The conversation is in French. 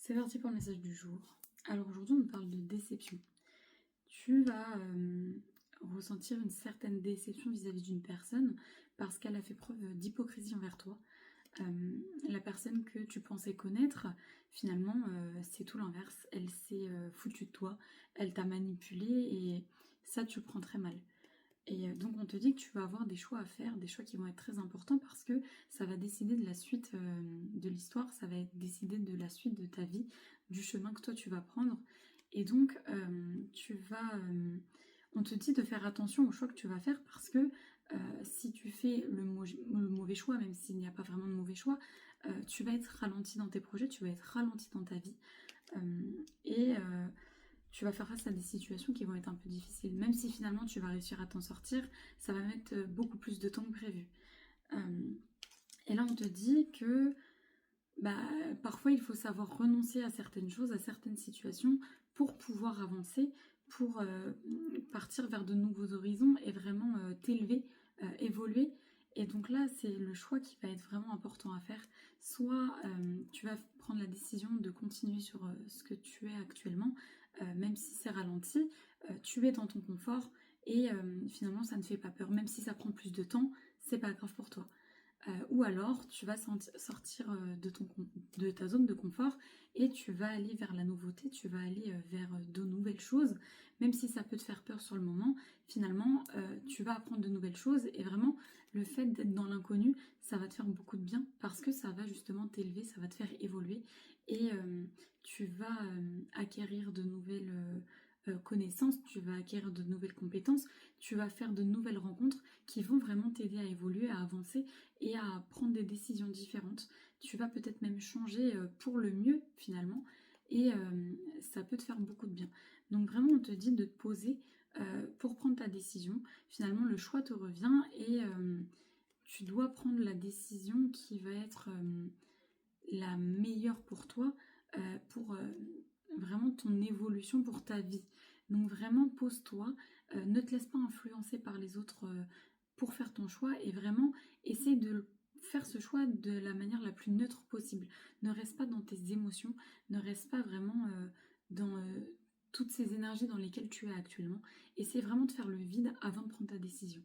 C'est parti pour le message du jour. Alors aujourd'hui, on parle de déception. Tu vas ressentir une certaine déception vis-à-vis d'une personne parce qu'elle a fait preuve d'hypocrisie envers toi. La personne que tu pensais connaître, finalement, c'est tout l'inverse. Elle s'est foutue de toi, elle t'a manipulé et ça, tu le prends très mal. Et donc on te dit que tu vas avoir des choix à faire, des choix qui vont être très importants parce que ça va décider de la suite de l'histoire, ça va être décider de la suite de ta vie, du chemin que toi tu vas prendre. Et donc on te dit de faire attention aux choix que tu vas faire parce que si tu fais le mauvais choix, même s'il n'y a pas vraiment de mauvais choix, tu vas être ralenti dans tes projets, tu vas être ralenti dans ta vie. Et tu vas faire face à des situations qui vont être un peu difficiles. Même si finalement tu vas réussir à t'en sortir, ça va mettre beaucoup plus de temps que prévu. Et là, on te dit que parfois il faut savoir renoncer à certaines choses, à certaines situations pour pouvoir avancer, pour partir vers de nouveaux horizons et vraiment t'élever, évoluer. Et donc là, c'est le choix qui va être vraiment important à faire. Soit tu vas prendre la décision de continuer sur ce que tu es actuellement, même si c'est ralenti, tu es dans ton confort et finalement ça ne fait pas peur. Même si ça prend plus de temps, c'est pas grave pour toi. Ou alors tu vas sortir de ta zone de confort et tu vas aller vers la nouveauté, tu vas aller vers de nouvelles choses, même si ça peut te faire peur sur le moment, finalement tu vas apprendre de nouvelles choses et vraiment le fait d'être dans l'inconnu, ça va te faire beaucoup de bien parce que ça va justement t'élever, ça va te faire évoluer et tu vas acquérir de nouvelles connaissances, tu vas acquérir de nouvelles compétences, tu vas faire de nouvelles rencontres qui vont vraiment t'aider à évoluer, à avancer et à prendre des décisions différentes. Tu vas peut-être même changer pour le mieux finalement et ça peut te faire beaucoup de bien. Donc vraiment on te dit de te poser pour prendre ta décision. Finalement le choix te revient et tu dois prendre la décision qui va être la meilleure pour toi, pour vraiment ton évolution pour ta vie. Donc vraiment pose-toi, ne te laisse pas influencer par les autres pour faire ton choix et vraiment essaye de faire ce choix de la manière la plus neutre possible. Ne reste pas dans tes émotions, ne reste pas vraiment dans toutes ces énergies dans lesquelles tu es actuellement. Essaye vraiment de faire le vide avant de prendre ta décision.